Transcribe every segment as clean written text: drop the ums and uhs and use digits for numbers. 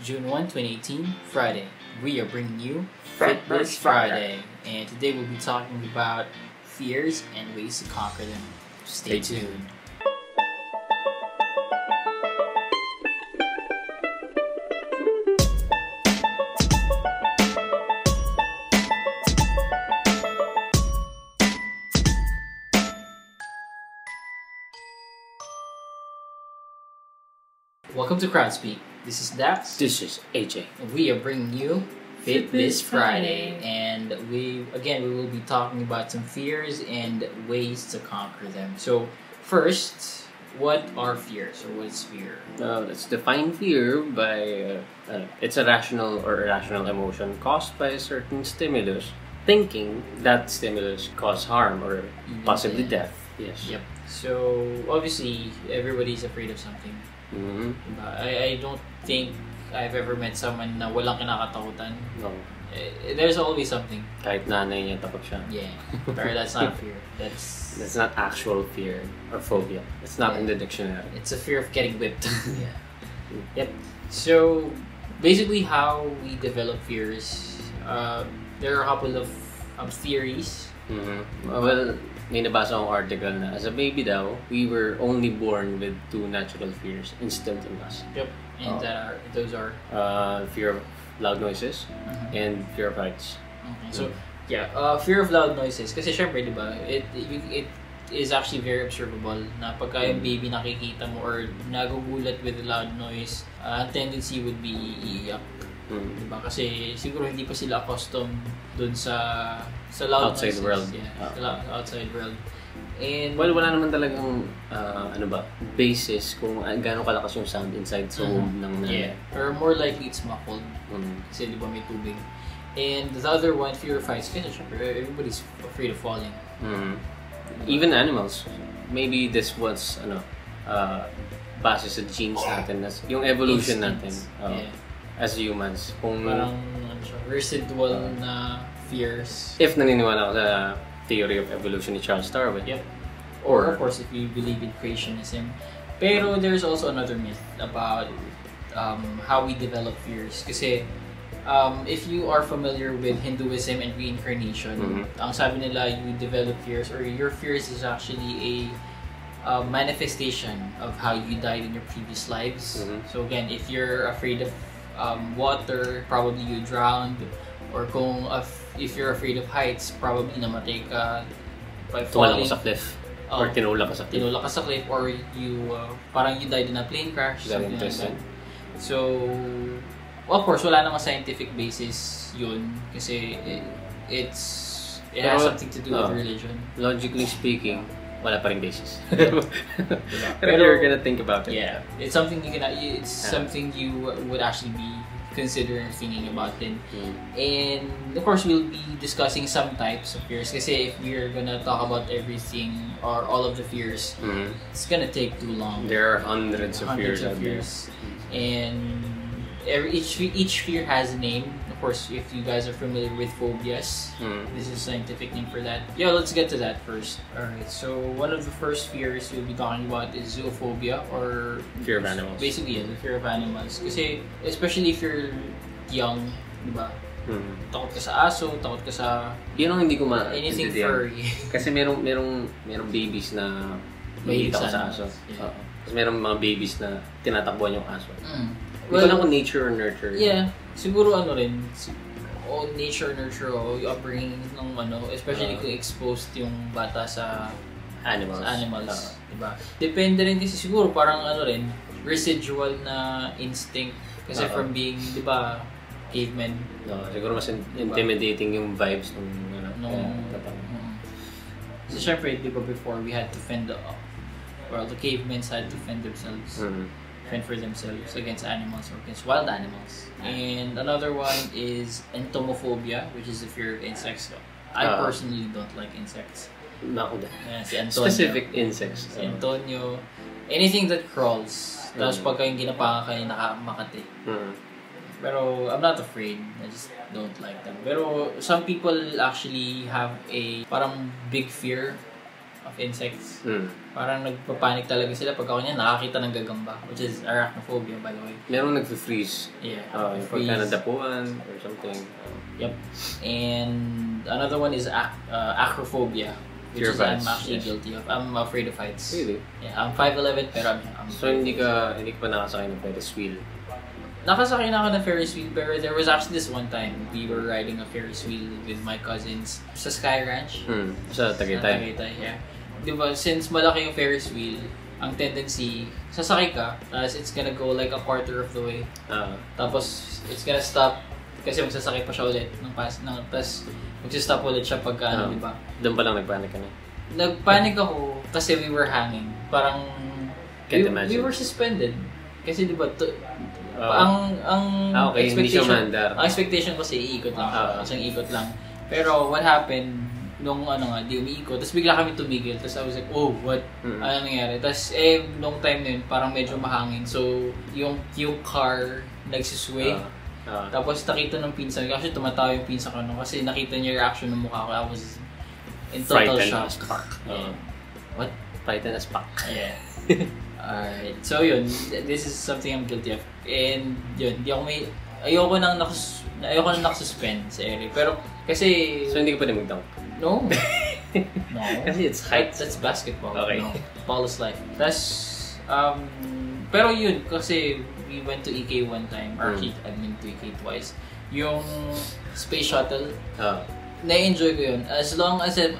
June 1, 2018, Friday. We are bringing you FitBiz Friday. And today we'll be talking about fears and ways to conquer them. Stay tuned. Welcome to Crowdspeak. This is Dax. This is AJ. We are bringing you FitBiz Friday, and we will be talking about some fears and ways to conquer them. So first, what are fears, or what is fear? Let's define fear by it's a rational or irrational emotion caused by a certain stimulus, thinking that stimulus cause harm or possibly death. Yes. Yep. So obviously, everybody's afraid of something. Mm-hmm. I don't think I've ever met someone na walang kinakatakutan. No. There's always something. Kahit nanay niya takot siya. Yeah. But that's not fear. That's not actual fear or phobia. It's not in the dictionary. It's a fear of getting whipped. Yeah. Yep. So basically, how we develop fears. There are a couple of theories. Mm-hmm. Well, may nabasa akong article na as a baby daw, we were only born with two natural fears instilled in us. Yep. And those are fear of loud noises and fear of heights. Okay. So fear of loud noises kasi syempre, di ba, it is actually very observable na pagka yung baby nakikita mo or nagugulat with a loud noise, tendency would be iiyak. Diba? Kasi siguro hindi pa sila accustomed dun sa loud outside noises. world. Yeah, outside world. And wala naman talagang basis kung gaano kalakas yung sound inside sa home ng nanay. Yeah. Or more likely it's muffled. Kasi di ba may tubig. And the other one, fear of heights. Kasi syempre, everybody's afraid of falling. Even animals. Maybe this was base sa genes natin, yung evolution natin. As humans. Kung parang residual na fears. If naniniwala ka sa theory of evolution ni Charles Darwin. Yep. Or of course, if you believe in creationism. Pero there's also another myth about how we develop fears. Kasi if you are familiar with Hinduism and reincarnation, ang sabi nila, you develop fears, or your fears is actually a manifestation of how you died in your previous lives. So again, if you're afraid of water, probably you drowned, or if you're afraid of heights, probably namatay ka by falling. Tumalak ka sa cliff. Or tinulak ka sa cliff. Tinulak ka sa cliff, or you parang you died in a plane crash. Something like that. So, of course, wala namang scientific basis yun kasi it has something to do with religion. Logically speaking, wala pa ring basis. Pero you're gonna think about it. Yeah, it's something something you would actually be considering thinking about it. And of course, we'll be discussing some types of fears. Kasi if we're gonna talk about everything or all of the fears, it's gonna take too long. There are hundreds of fears out there. And each fear has a name. Of course, if you guys are familiar with phobias, this is a scientific name for that. Yeah, let's get to that first. Alright, so one of the first fears we'll be talking about is zoophobia, or fear of animals. Basically, the fear of animals. Kasi, especially if you're young, diba? Takot ka sa aso, takot ka sa yun ang hindi ko anything furry. Kasi merong babies na may takot sa aso. Kasi merong mga babies na tinatakbuhan yung aso. Well, hindi ko kung nature or nurture. Yeah. Siguro nature, nurture, yung upbringing ng especially kung exposed yung bata sa animals. Diba? Depende rin kasi siguro parang residual na instinct. Kasi from being, diba, cavemen. Siguro mas intimidating yung vibes ng So syempre, diba, before we had to fend the cavemen had to fend themselves. Fend for themselves against animals or against wild animals. And another one is entomophobia, which is the fear of insects. I personally don't like insects. Si Antonio. Specific insects. Si Antonio. Anything that crawls. Tapos pagka yung ginapakan ka, nakamakati. Pero I'm not afraid. I just don't like them. Pero some people actually have a parang big fear of insects. Parang nagpapanik talaga sila pag ako niya nakakita ng gagamba, which is arachnophobia, by the way. Meron nag-freeze. Yeah. Pagka nadapuan or something. Yep. And another one is acrophobia, which is I'm actually guilty of. I'm afraid of heights. Really? Yeah, I'm 5'11", pero I'm so hindi ka pa nakasakay ng Ferris wheel? Nakasakay na ako ng Ferris wheel, pero there was actually this one time we were riding a Ferris wheel with my cousins sa Sky Ranch. Sa Tagaytay. Yeah. Diba, since malaki yung Ferris wheel, ang tendency, sasakay ka, tapos it's gonna go like a quarter of the way. Tapos it's gonna stop kasi magsasakay pa siya ulit tapos magsistop ulit siya pagka diba? Doon pa lang nagpanik ka na? Nagpanik ako kasi we were hanging. Parang we were suspended. Kasi diba, ang expectation ko kasi iikot lang. Isang ikot lang. Pero what happened, nung di umiikot, tapos bigla kami tumigil. Tapos I was like, oh, what? Ano nangyari? Tapos nung time na yun, parang medyo mahangin. So, yung car nagsisway. Tapos nakita ng pinsan ko. Actually, tumatawa yung pinsan ko kasi nakita niya yung reaction ng mukha ko. I was in total shock. What? Frightened as fuck. Yeah. Alright. So yun, this is something I'm guilty of. And yun, ayoko nang nakasuspend sa area. Pero kasi... So hindi ka pwede mag-dunk? No. Kasi it's height. That's basketball. Okay. No. Ball is life. Pero yun, kasi we went to EK one time. Actually, I've been to EK twice. Yung space shuttle. Na-enjoy ko yun. As long as I'm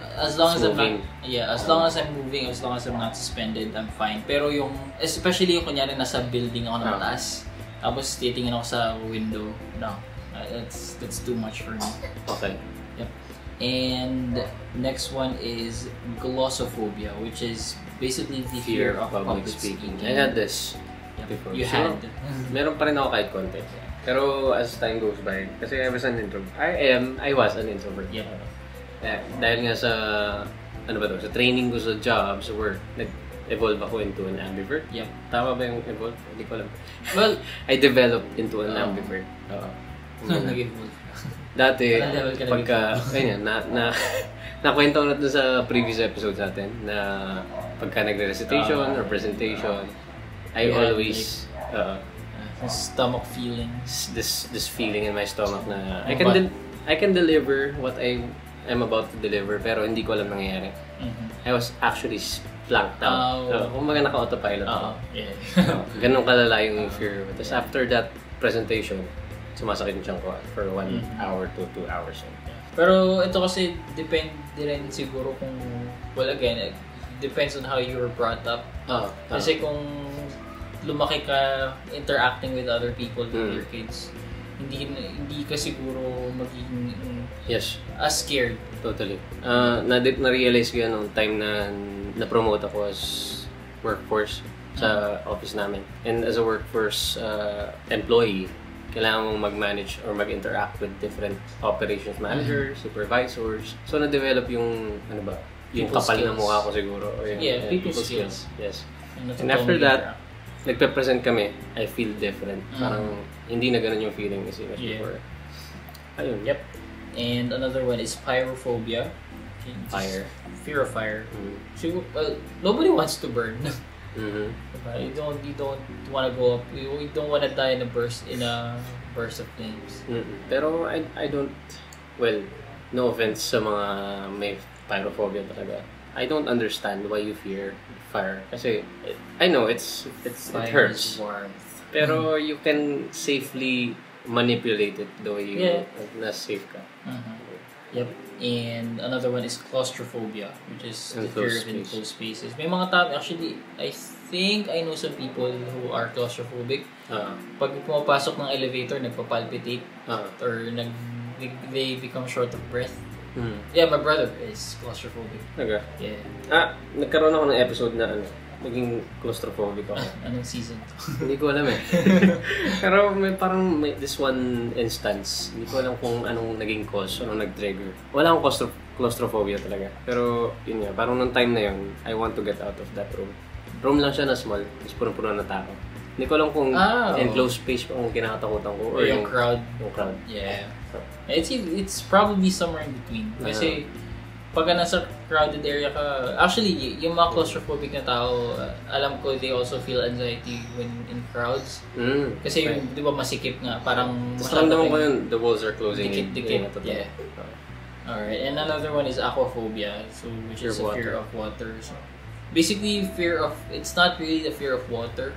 moving, as long as I'm not suspended, I'm fine. Pero yung, especially yung kunyari nasa building ako na mataas, tapos titingin ako sa window, no. That's too much for me. Okay. Yep. And next one is glossophobia, which is basically the fear of public speaking. I had this before. You had? Meron pa rin ako kahit konti. Pero as time goes by, kasi I was an introvert. I was an introvert. Yeah. Dahil nga sa, sa training ko sa job, sa work, nag-evolve ako into an ambivert. Yep. Tama ba yung evolve? Hindi ko alam. Well, I developed into an ambivert. Nag-evolve. Dati, pagka, nakwento ko na sa previous episode natin, na pagka nagre-recitation or presentation, I always, stomach feelings. This feeling in my stomach na I can deliver what I'm about to deliver pero hindi ko alam nangyayari. I was actually blanked out. Kumbaga naka-autopilot ako. Yeah. Ganun kalala yung fear. Tapos after that presentation, sumasakit yung tiyan ko for 1 hour to 2 hours. Pero ito kasi depende rin siguro kung, well again, it depends on how you were brought up. Kasi kung lumaki ka interacting with other people, with your kids, hindi ka siguro magiging as scared. Totally. Na-realize ko yan nung time na na-promote ako as workforce sa office namin. And as a workforce employee, kailangan mong mag-manage or mag-interact with different operations managers, supervisors. So na-develop yung yung kapal na mukha ko siguro. Or people skills. Yes. And after that, nagpe-present kami, I feel different. Parang hindi na ganun yung feeling as before. Ayun. Yep. And another one is pyrophobia. Fire. Fear of fire. So, nobody wants to burn. You don't want to go up. You don't want to die in a burst of flames. Pero I don't. Well, no offense sa mga may pyrophobia talaga. I don't understand why you fear fire. Kasi I know it hurts. Warmth. Pero you can safely manipulate it the way you na safe ka. Yep. And another one is claustrophobia, which is the fear of enclosed spaces. May mga tao, actually, I think I know some people who are claustrophobic. Pag pumapasok ng elevator, nagpa-palpitate or they become short of breath. Yeah, my brother is claustrophobic. Okay. Yeah. Nagkaroon ako ng episode na naging claustrophobic ako. Anong season? Hindi ko alam eh. Pero may this one instance, hindi ko alam kung anong naging cause, anong nag-trigger. Wala akong claustrophobia talaga. Pero yun nga, parang nung time na yun, I want to get out of that room. Room lang siya na small, tapos puno-puno na tao. Hindi ko alam kung enclosed space pa kung kinakatakutan ko or yung crowd. Yung crowd. Yeah. It's probably somewhere in between. Kasi pagka nasa crowded area ka, actually, yung mga claustrophobic na tao, alam ko, they also feel anxiety when in crowds. Kasi yung, di ba, masikip nga, parang masyado naman ko yun, the walls are closing. Dikit. Yeah. Alright, and another one is aquaphobia, so which is a fear of water. So, basically, it's not really the fear of water.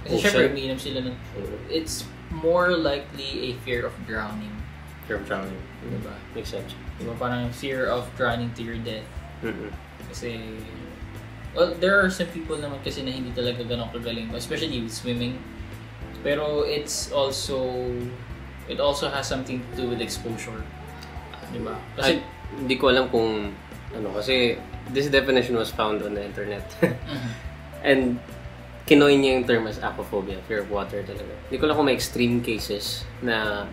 Kasi syempre, umiinom sila ng, it's more likely a fear of drowning. Fear of drowning. Diba? Makes sense. Diba, parang fear of drowning to your death. Kasi, well, there are some people naman kasi na hindi talaga ganun kagaling, especially with swimming. Pero it also has something to do with exposure. Diba? Kasi, hindi ko alam kung, kasi this definition was found on the internet. And, kinoy niya yung term as aquaphobia, fear of water talaga. Hindi ko lang kung may extreme cases na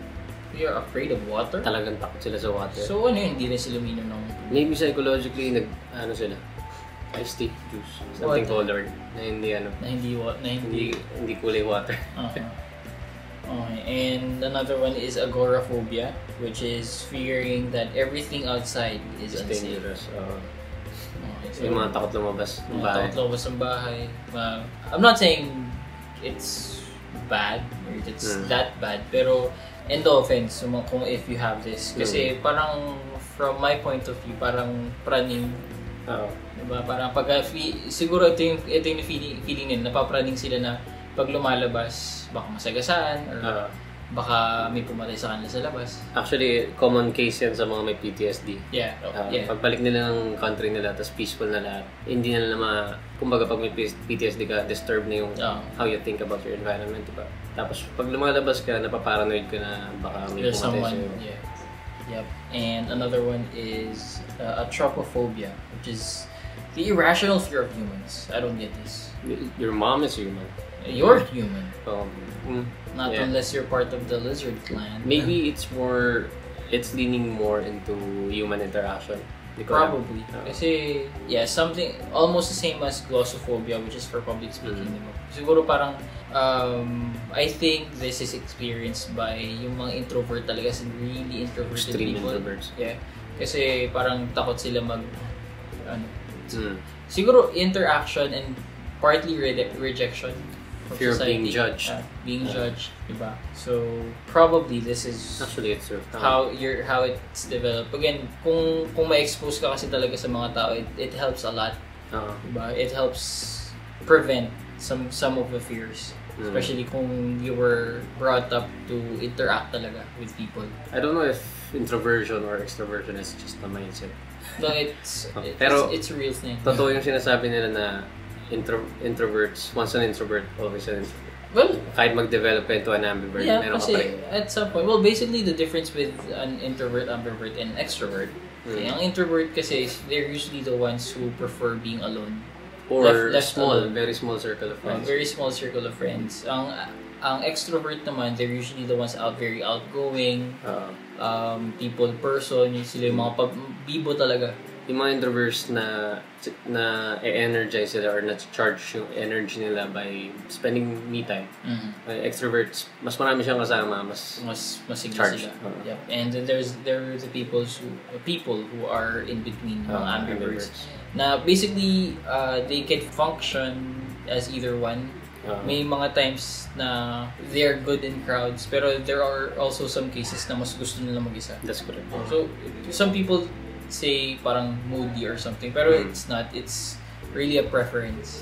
you're afraid of water? Talagang takot sila sa water. So hindi na sila uminom ng... Maybe psychologically, sila? Iced tea juice. Something colored. Na hindi hindi kulay water. Okay. And another one is agoraphobia, which is fearing that everything outside is unsafe. Dangerous. So, yung mga takot lumabas ng bahay. Takot lumabas ng bahay. I'm not saying it's bad or it's that bad, pero and no offense kung if you have this. Kasi parang from my point of view, parang praning. Diba? Parang siguro ito yung feeling nila, napapraning sila na pag lumalabas, baka masagasaan or baka may pumatay sa kanila sa labas. Actually, common case yan sa mga may PTSD. Yeah. Pagbalik nila ng country nila, tapos peaceful na lahat, hindi na nila kumbaga pag may PTSD ka, disturb na yung how you think about your environment, diba? Tapos pag lumalabas ka, napaparanoid ka na baka may pumatay sa'yo. Yeah. Yep. And another one is atropophobia, which is the irrational fear of humans. I don't get this. Your mom is human. You're human. Not unless you're part of the lizard clan. Maybe it's leaning more into human interaction. Probably. Kasi, something almost the same as glossophobia, which is for public speaking. Siguro parang, I think this is experienced by yung mga introvert talaga, really introverted extreme people. Introverts. Yeah. Kasi parang takot sila siguro interaction and partly rejection. Fear of being judged. Diba? So probably this is actually it's how it's developed. Again, kung ma-expose ka kasi talaga sa mga tao, it helps a lot. Diba? It helps prevent some of the fears, especially kung you were brought up to interact talaga with people. I don't know if introversion or extroversion is just a mindset. No, it's a real thing. Totoo yung sinasabi nila na introverts, once an introvert, always an introvert. Well, kahit mag-develop into an ambivert, meron ka pa rin. At some point, basically the difference with an introvert, ambivert, and extrovert. Okay, ang introvert kasi, they're usually the ones who prefer being alone. Or very small circle of friends. Very small circle of friends. Ang extrovert naman, they're usually the ones very outgoing, people person, sila yung mga bibo talaga. Yung mga introverts na e-energize sila or na-charge yung energy nila by spending me time. Extroverts, mas marami siyang kasama, mas charged sila. Yep. And then there are the people who are in between, mga ambiverts. Na basically, they can function as either one. May mga times na they're good in crowds, pero there are also some cases na mas gusto nila mag-isa. That's correct. So, some people say parang moody or something, pero it's not. It's really a preference.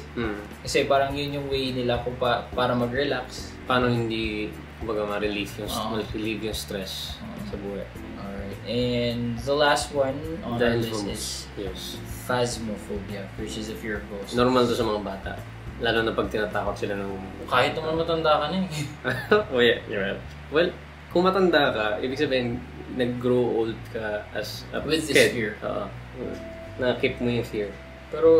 Kasi parang yun yung way nila kung para mag-relax. Paano hindi ma-relieve yung stress sa buhay. Alright. And the last one on our list is phasmophobia, which is a fear of ghosts. Normal to sa mga bata. Lalo na pag tinatakot sila ng... Kahit naman matanda ka na eh. Oh yeah, you're right. Well, kung matanda ka, ibig sabihin, nag-grow old ka as a with kid. This fear. Na-keep mo yung fear. Pero,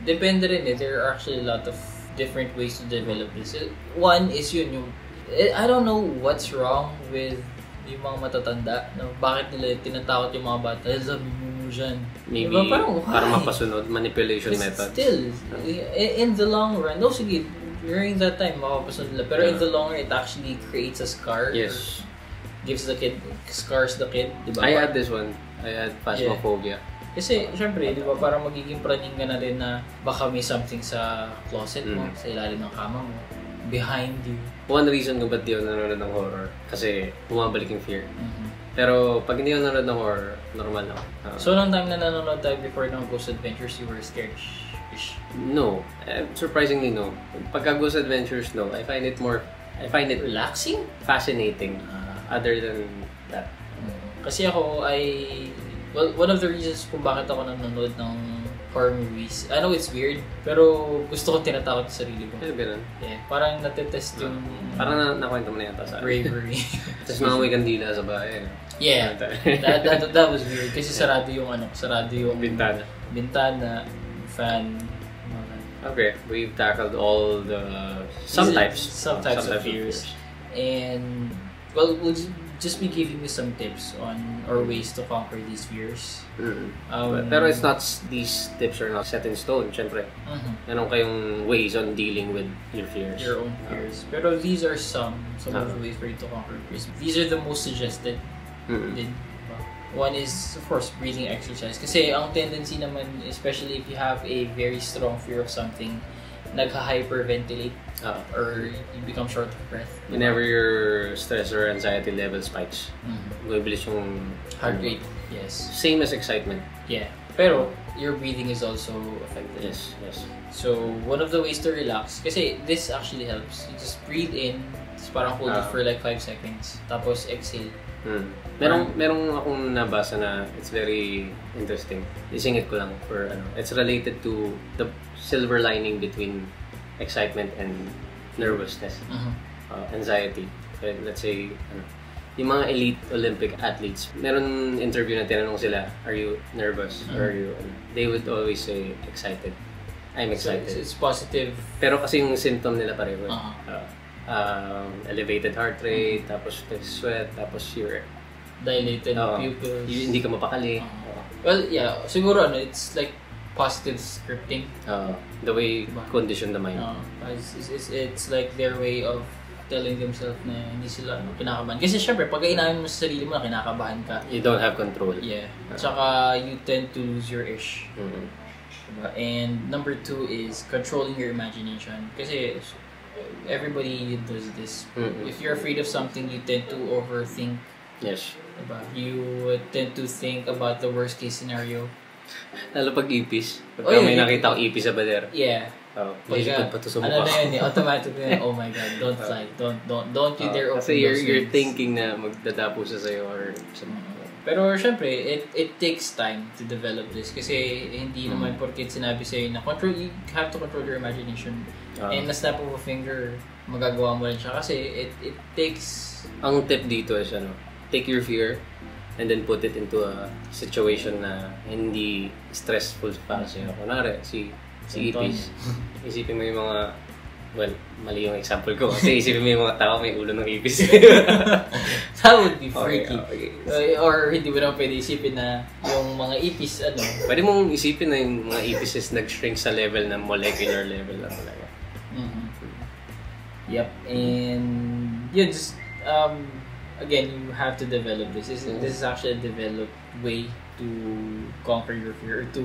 depende rin eh. There are actually a lot of different ways to develop this. One is yung... I don't know what's wrong with yung mga matatanda. Bakit nila tinatakot yung mga bata? Sabi mo dyan. Maybe diba, para mapasunod, manipulation method. Still, in the long run, sige, during that time, makapasunod nila. Pero in the long run, it actually creates a scar. Yes. gives the kid, scars the kid, di ba? I had this one. I had phasmophobia. Kasi, syempre, di ba, parang magiging praning ka na rin na baka may something sa closet mo, sa ilalim ng kama mo, behind you. One reason kung ba't di ako nanonood ng horror, kasi bumabalik yung fear. Pero pag hindi ako nanonood ng horror, normal lang. So, nung time na nanonood tayo before ng Ghost Adventures, you were scared? No. Surprisingly, no. Pagka Ghost Adventures, no. I find it relaxing? Fascinating. Other than that. Kasi ako, one of the reasons kung bakit ako nanonood ng horror movies, I know it's weird, pero gusto ko tinatakot sa sarili ko. Ganun. Yeah, parang natetest yung... Parang nakwento mo na yata sa bravery. Tapos mga may kandila sa bahay. Yeah, that was weird. Kasi sarado yung bintana, fan. Okay, we've tackled all the... Some types of fears. And, well, we'll just be giving you some tips on or ways to conquer these fears. Pero it's not, these tips are not set in stone, syempre. Meron kayong ways on dealing with your fears. Your own fears. Pero these are some of the ways for you to conquer fears. These are the most suggested. One is, of course, breathing exercise. Kasi ang tendency naman, especially if you have a very strong fear of something, nagha-hyperventilate or you become short of breath. Whenever your stress or anxiety level spikes, bumibilis yung heart rate. Yes. Same as excitement. Yeah. Pero, your breathing is also affected. Yes. So, one of the ways to relax, kasi this actually helps. You just breathe in, parang hold it for like 5 seconds, tapos exhale. Merong akong nabasa na it's very interesting. Isingit ko lang for it's related to the silver lining between excitement and nervousness, anxiety. So, let's say, yung mga elite Olympic athletes, meron interview na tinanong sila, are you nervous? Or are you, they would always say, excited. I'm excited. So it's positive. Pero kasi yung symptom nila pareho. Elevated heart rate, tapos sweat, tapos your dilated pupils. Hindi ka mapakali. Well, yeah, siguro it's like positive scripting. The way condition the mind. It's like their way of telling themselves na hindi sila kinakabahan. Kasi syempre, pag inamin mo sa sarili mo na kinakabahan ka, you don't have control. Yeah. Tsaka you tend to lose your ish. And number 2 is controlling your imagination. Kasi everybody does this. If you're afraid of something, you tend to overthink. Yes. Diba? You tend to think about the worst case scenario. Lalo pag ipis. Pagka may nakita ko ipis sa bader. Yeah. Pagka, pa to sa mukha. Ano na yun, automatic na yun, oh my God, don't fly. Don't you dare open kasi you're thinking na magdadapo siya sa'yo or something. Pero syempre, it takes time to develop this kasi hindi naman porket sinabi sa'yo na you have to control your imagination. And na snap of a finger, magagawa mo rin siya kasi it takes... Ang tip dito is take your fear and then put it into a situation na hindi stressful para sa'yo. Kunwari, si Ipis, isipin mo yung mga... Well, mali yung example ko. Kasi isipin mo yung mga tao may ulo ng ipis. That would be freaky. Okay. Or hindi mo naman pwede isipin na yung mga ipis, Pwede mong isipin na yung mga ipis is nag-shrink sa level na molecular level lang talaga. Yep. And yun, just, again, you have to develop this. This is actually a developed way to conquer your fear, or to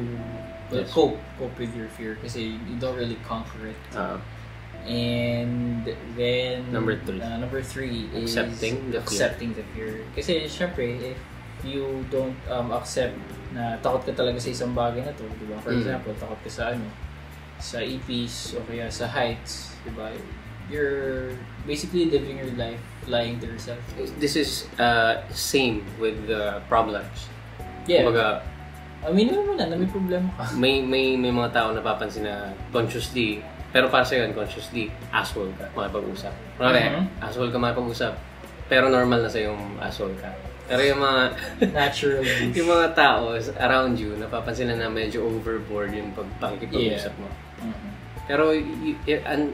cope with your fear. Kasi you don't really conquer it. And then number 3 is accepting the fear. Kasi syempre, if you don't accept na takot ka talaga sa isang bagay na to, diba? For example, takot ka sa ipis o kaya sa heights, diba? You're basically living your life lying to yourself. This is same with problems. Yeah. Kumbaga, aminin mo na may problema ka. May mga tao napapansin na consciously, pero para sa'yo, unconsciously, asshole ka, makipag-usap. Asshole ka makipag-usap, pero normal na sa'yo yung asshole ka. Pero yung mga natural yung mga tao around you, napapansin na medyo overboard yung pakikipag-usap mo. Pero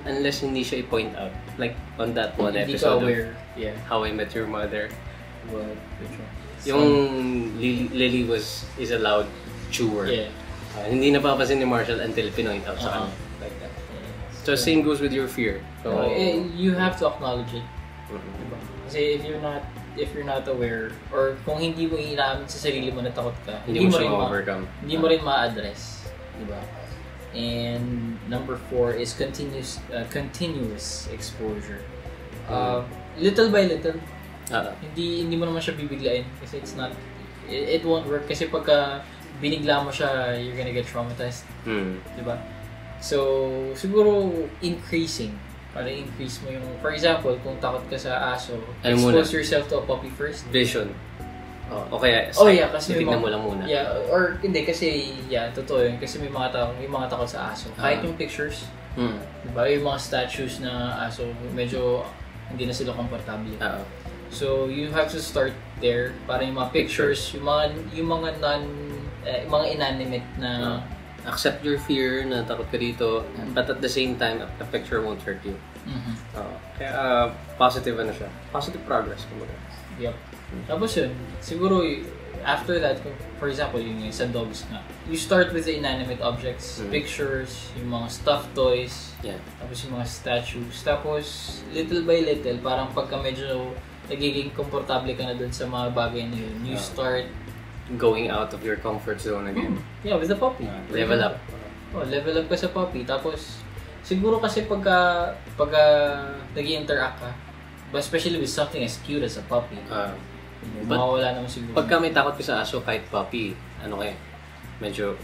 unless hindi siya i-point out, like on that one episode of How I Met Your Mother, yung Lily is a loud chewer. Hindi napapansin ni Marshall until pinoint out sa kanya. Like that. So same goes with your fear. So you have to acknowledge it. Diba? Kasi if you're not aware, or kung hindi mo inaamin sa sarili mo na takot ka, hindi mo siya overcome. Hindi mo rin ma-address. Diba? And number 4 is continuous exposure. Little by little. Hindi mo naman siya bibiglain kasi it won't work kasi pagka binigla mo siya, you're gonna get traumatized. Diba? So, siguro increasing. Para increase mo yung, for example, kung takot ka sa aso, expose yourself to a puppy first. Vision. Okay. Kasi tignan mo lang muna. Yeah, or hindi kasi totoo yun kasi may mga takot sa aso. Kahit yung pictures, diba? Yung mga statues na aso, medyo hindi na sila komportable. So you have to start there para yung mga pictures, yung mga inanimate na accept your fear na takot ka dito, but at the same time, a picture won't hurt you. Kaya positive siya. Positive progress, kumbaga. Yep. Tapos yun, siguro after that, for example, yung sa dogs nga, you start with the inanimate objects, pictures, yung mga stuffed toys, tapos yung mga statues, tapos little by little, parang pagka medyo nagiging komportable ka na dun sa mga bagay na yun, you start going out of your comfort zone again. Yeah, with the puppy. Level up. Level up ka sa puppy. Tapos, siguro kasi pagka nag-i-interact ka, especially with something as cute as a puppy, mawawala naman siguro. Pagka may takot ka sa aso, kahit puppy, medyo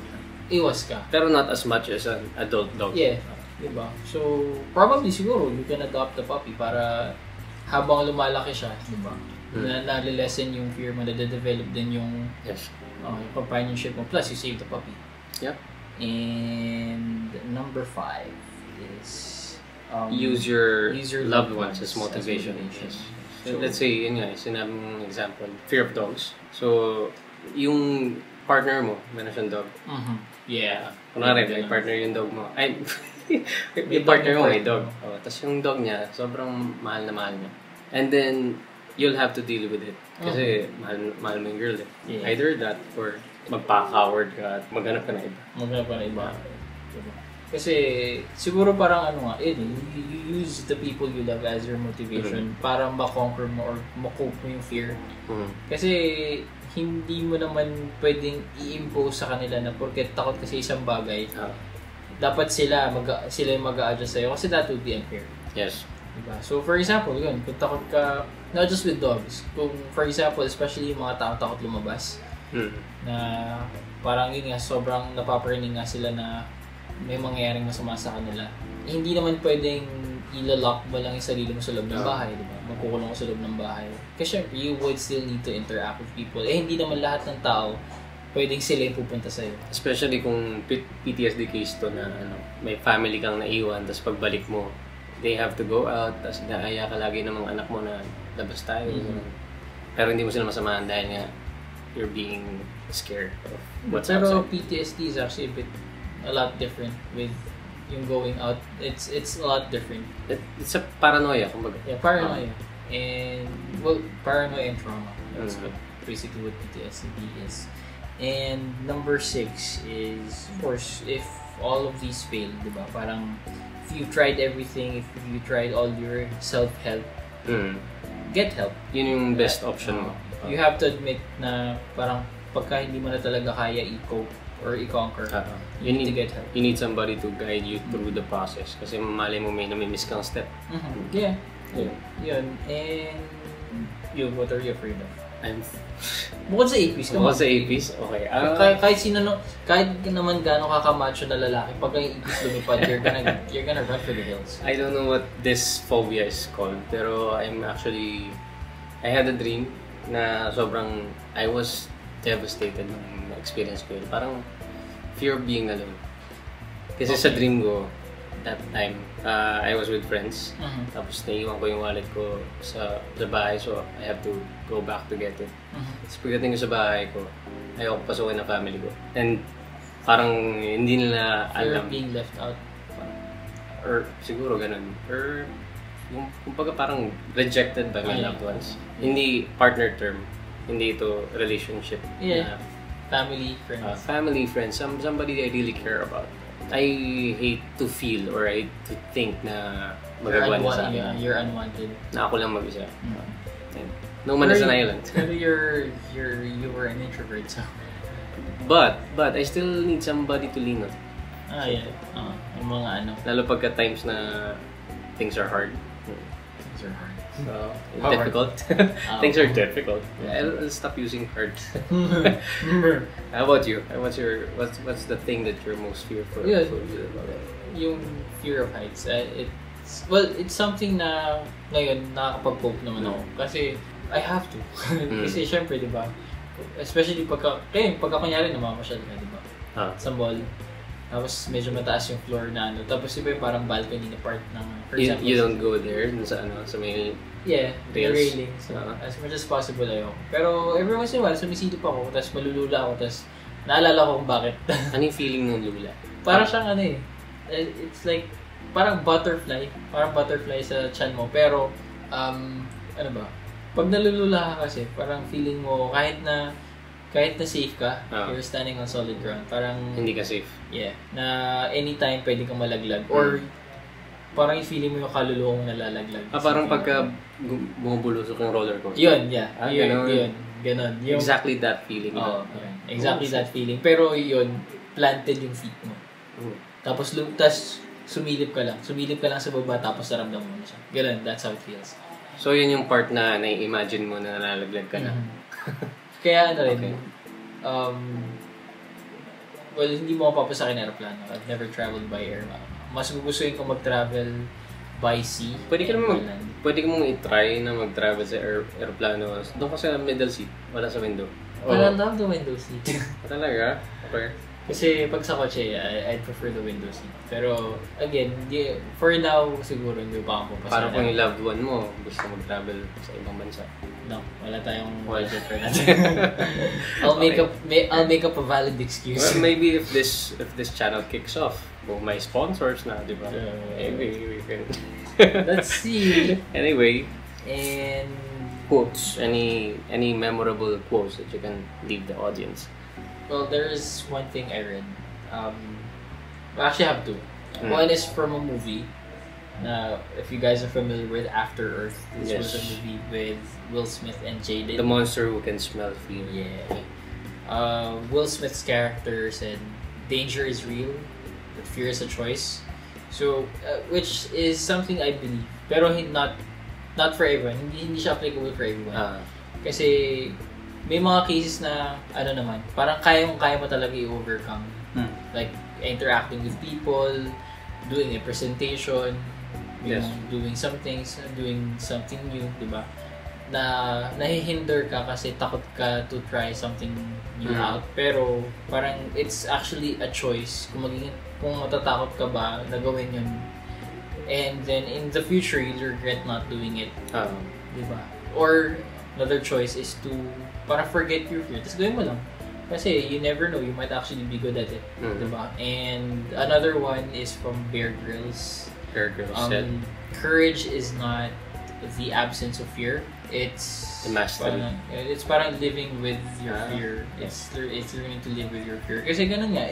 iwas ka. Pero not as much as an adult dog. Yeah. Diba? So, probably siguro, you can adopt the puppy para habang lumalaki siya, diba? Na-lesson yung fear mo, na-develop din yung companionship mo. Plus, you save the puppy. Yep. And number 5 is use your loved ones as motivation. So, let's say, yun nga, sinabi mong example, fear of dogs. So, yung partner mo, meron siyang dog. Yeah. Kunwari, may partner yung dog mo. Yung partner mo may dog. Tapos yung dog niya, sobrang mahal na mahal niya. And then, you'll have to deal with it. Kasi mahal mo yung girl . Either that or magpa-coward ka at maghanap ka na iba. Kasi siguro parang you use the people you love as your motivation para ma-conquer mo or ma-cope mo yung fear. Kasi hindi mo naman pwedeng i-impose sa kanila na porket takot kasi isang bagay, dapat sila yung mag-a-adjust sa'yo kasi that would be unfair. Yes. Diba? So, for example, yun, kung takot ka, not just with dogs, kung, for example, especially yung mga takot lumabas, na parang yun nga, sobrang napaparinig nga sila na may mangyayaring masama sa kanila. Hindi naman pwedeng ilalock mo lang yung sarili mo sa loob ng bahay, diba? Magkukulong ko sa loob ng bahay. Kasi syempre, you would still need to interact with people. Hindi naman lahat ng tao pwedeng sila yung pupunta sa'yo. Especially kung PTSD case to na may family kang naiwan, tapos pagbalik mo, they have to go out, tapos naaya ka lagi ng mga anak mo na labas tayo. Pero hindi mo sila masamahan dahil nga you're being scared of what's Pero outside. PTSD is actually a lot different with yung going out. It's a lot different. It's a paranoia, kumbaga. Yeah, paranoia. And, paranoia and trauma. That's basically what PTSD is. And number 6 is, of course, if all of these fail, diba? Parang, if you've tried everything, if you tried all your self-help, get help. Yun yung best option mo. You have to admit na parang pagka hindi mo na talaga kaya i-cope or i-conquer, you need to get help. You need somebody to guide you through the process. Kasi malay mo may namimiss kang step. Yeah. Yun. And what are you afraid of? Bukod sa APs, Bukod sa APs? Okay. Kahit naman gano'ng kakamacho na lalaki, pag ang APs lumipad, you're gonna run for the hills. I don't know what this phobia is called, pero I had a dream na I was devastated nung experience ko yun. Parang fear of being alone. Kasi sa dream ko, that time, I was with friends. Tapos naiwan ko yung wallet ko sa bahay, so I have to go back to get it. Tapos pagdating ko sa bahay ko, ayoko pasukin ng family ko. And parang hindi nila alam. Fear of being left out. Or siguro ganun. Or kumbaga parang rejected by my loved ones. Hindi partner term. Hindi ito relationship. Yeah. Family, friends. Family, friends. Somebody I really care about. I hate to feel or I hate to think na magagawa niya sa akin. You're unwanted. Na ako lang mag-isa. No man is an island. Pero you were an introvert, so. But I still need somebody to lean on. Yeah. Yung mga ano. Lalo pagka times na things are hard. Things are hard. So, difficult. Things are difficult. I'll stop using hard. How about you? What's the thing that you're most fearful of? Yung fear of heights. It's something na ngayon nakakapag-cope naman ako. Kasi I have to. Kasi syempre, di ba? Especially pagka kunyari namamasyal ka, di ba? Sa mall. Tapos medyo mataas yung floor na ano. Tapos iba yung parang balcony na part ng... You don't go there sa may... Yeah, the railing. So, as much as possible ayoko. Pero every once in a while, sumisilip ako. Tapos malulula ako. Tapos naalala ko kung bakit. Ano yung feeling ng lula? Parang siyang ano eh. It's like, parang butterfly. Parang butterfly sa chan mo. Pero, ano ba? Pag nalulula ka kasi, parang feeling mo kahit na safe ka, you're standing on solid ground. Parang hindi ka safe. Yeah. Na anytime pwede kang malaglag. Or parang yung feeling mo yung kaluluwa mo nalalaglag. Parang pagka bumubulusok yung roller coaster. Yun, yeah. Yun. Ganon. Exactly that feeling. Exactly that feeling. Pero yun, planted yung feet mo. Tapos sumilip ka lang. Sumilip ka lang sa baba tapos naramdam mo na siya. Ganon, that's how it feels. So, yun yung part na nai-imagine mo na nalalaglag ka na. Kaya ano rin, hindi mo mapapasa akin aeroplano. I've never traveled by air. Mas gugustuhin ko mag-travel by sea. Pwede ka mong i-try na mag-travel sa aeroplano. Doon ka sa middle seat, wala sa window. I love the window seat. Talaga? Okay. Kasi pag sa kotse, I'd prefer the window seat. Pero, again, for now, siguro hindi pa ako papasa. Parang kung yung loved one mo, gusto mag-travel sa ibang bansa. No, wala tayong budget for that. I'll make up a valid excuse. Well, maybe if this channel kicks off, may sponsors na, di ba? Maybe we can... Let's see. Anyway. And... Quotes. Any memorable quotes that you can leave the audience? Well, there's one thing I read. I actually have two. One is from a movie. If you guys are familiar with After Earth, this was a movie with Will Smith and Jaden. The monster who can smell fear. Yeah. Will Smith's character said, "Danger is real, but fear is a choice." So, which is something I believe, pero not for everyone. Hindi siya applicable for everyone. Kasi may mga cases na parang kaya mo talaga i-overcome. Like interacting with people, doing a presentation, doing some things, doing something new, di ba? Na nahihinder ka kasi takot ka to try something new out. Pero parang it's actually a choice kung matatakot ka ba na gawin yun. And then in the future, you'll regret not doing it. Di ba? Or another choice is to para forget your fear. Tapos gawin mo lang. Kasi you never know, you might actually be good at it. Diba? And another one is from Bear Grylls. Said, courage is not the absence of fear. It's parang living with your fear. It's learning to live with your fear. Kasi ganun nga,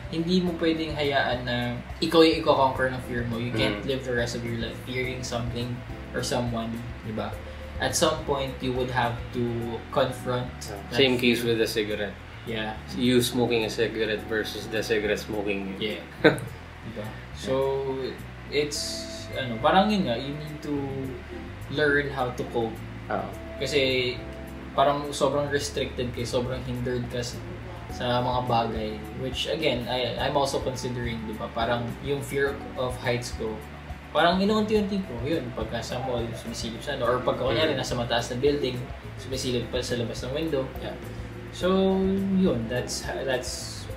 hindi mo pwedeng hayaan na ikaw yung i-conquer ng fear mo. You can't live the rest of your life fearing something or someone, diba? At some point, you would have to confront. Same case with the cigarette. Yeah. You smoking a cigarette versus the cigarette smoking. Yeah. Diba? So, it's, parang yun nga, you need to learn how to cope. Kasi, parang sobrang restricted ka, sobrang hindered ka sa mga bagay. Which, again, I'm also considering, diba? Parang yung fear of heights ko, parang inuunti-unti ko, yun, pagka sa mall, sumisilip sa or pagka kunyari nasa mataas na building, sumisilip pa sa labas ng window. Yeah. So, yun, that's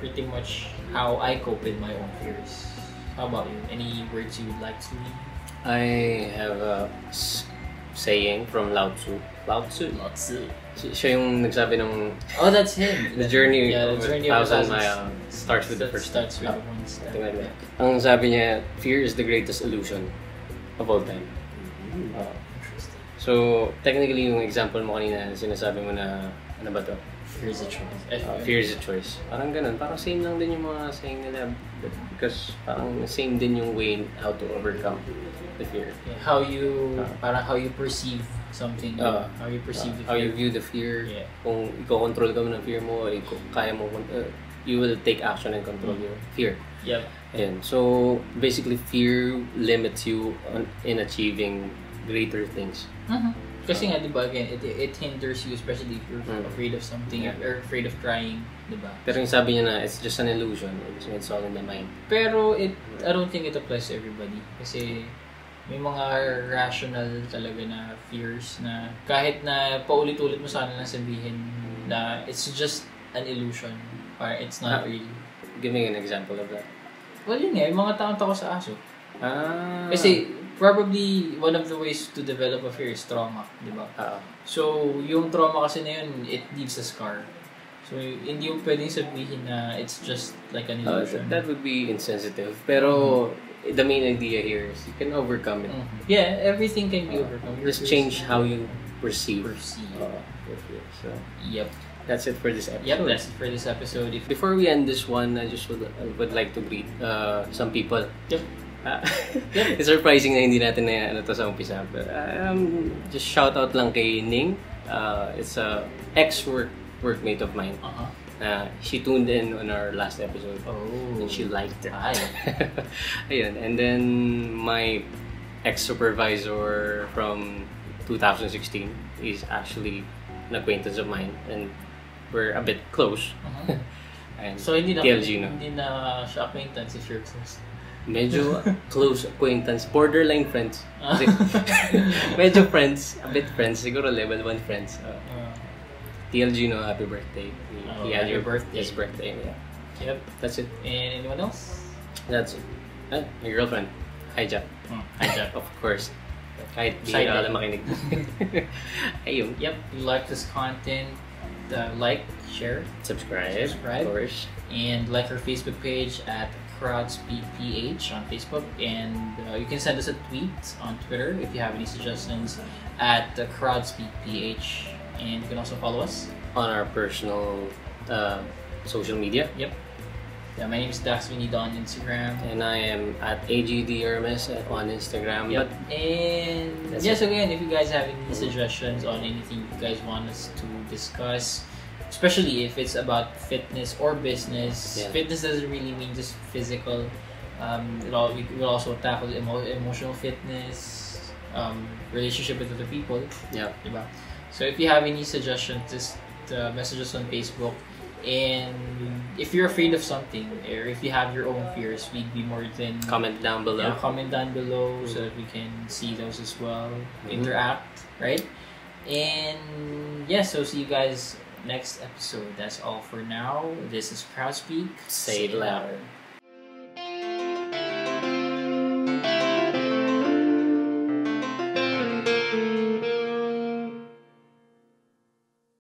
pretty much how I cope with my own fears. How about you? Any words you would like to leave? I have a saying from Lao Tzu. Siya yung nagsabi ng... Oh, that's him. The journey of 1,000 miles starts with the first step. Ang sabi niya, fear is the greatest illusion of all time. So, technically, yung example mo kanina, sinasabi mo na, ano ba to? Fear is a choice. Fear is a choice. Parang ganun. Parang same lang din yung mga saying nila. Because parang same din yung way how to overcome the fear. Yeah, how you perceive something. How you perceive the fear. How you view the fear. Yeah. Kung i-control ka mo ng fear mo, kaya mo, you will take action and control your fear. Yep. Ayan. So, basically, fear limits you in achieving greater things. Mm-hmm. Kasi nga, di ba, again, it hinders you, especially if you're afraid of something, or afraid of trying, di ba? Pero yung sabi niya na, it's just an illusion. It's all in the mind. Pero, I don't think it applies to everybody. Kasi, may mga rational talaga na fears na kahit na paulit-ulit mo sana lang sabihin na it's just an illusion, or it's not real. Give me an example of that. Well, yun nga, yung mga taong tako sa aso. Kasi, probably, one of the ways to develop a fear is trauma, di ba? So, yung trauma kasi na yun, it leaves a scar. So, hindi yung pwedeng sabihin na it's just like an illusion. That would be insensitive. Pero, the main idea here is you can overcome it. Yeah, everything can be overcome. Just change how you perceive. So, yep. That's it for this episode. Yep, that's it for this episode. Before we end this one, I just would like to greet some people. Yep. It's surprising na hindi natin na ano to sa umpisa. But, just shout out lang kay Ning. It's a ex-workmate of mine. She tuned in on our last episode. Oh. And she liked it. Ayun. And then my ex-supervisor from 2016 is actually an acquaintance of mine. And we're a bit close. And so, hindi na siya acquaintance if you're close. Medyo close acquaintance, borderline friends. Medyo friends, a bit friends, siguro level 1 friends. TLG, no, happy birthday. He had your birthday. His birthday, yeah. Yep. That's it. And anyone else? That's it. My girlfriend. Hi, Jack. Hi, Jack. Of course. Kahit di ka alam makinig. Ayun. Yep. You like this content, like, share, subscribe, of course. And like our Facebook page at Crowdspeak PH on Facebook, and you can send us a tweet on Twitter if you have any suggestions at Crowdspeak PH, and you can also follow us on our personal social media. Yep. Yeah, my name is Dax Vinida on Instagram, and I am at AGDRMS on Instagram. Yep. And yes, again, if you guys have any suggestions on anything you guys want us to discuss, especially if it's about fitness or business. Yeah. Fitness doesn't really mean just physical. We will also tackle emotional fitness, relationship with other people. Yeah. Diba? So if you have any suggestions, just message us on Facebook. And if you're afraid of something, or if you have your own fears, we'd be more than... Comment down below. Yeah, comment down below so that we can see those as well. Interact, right? And yeah, so see you guys next episode. That's all for now. This is Crowdspeak. Say it louder.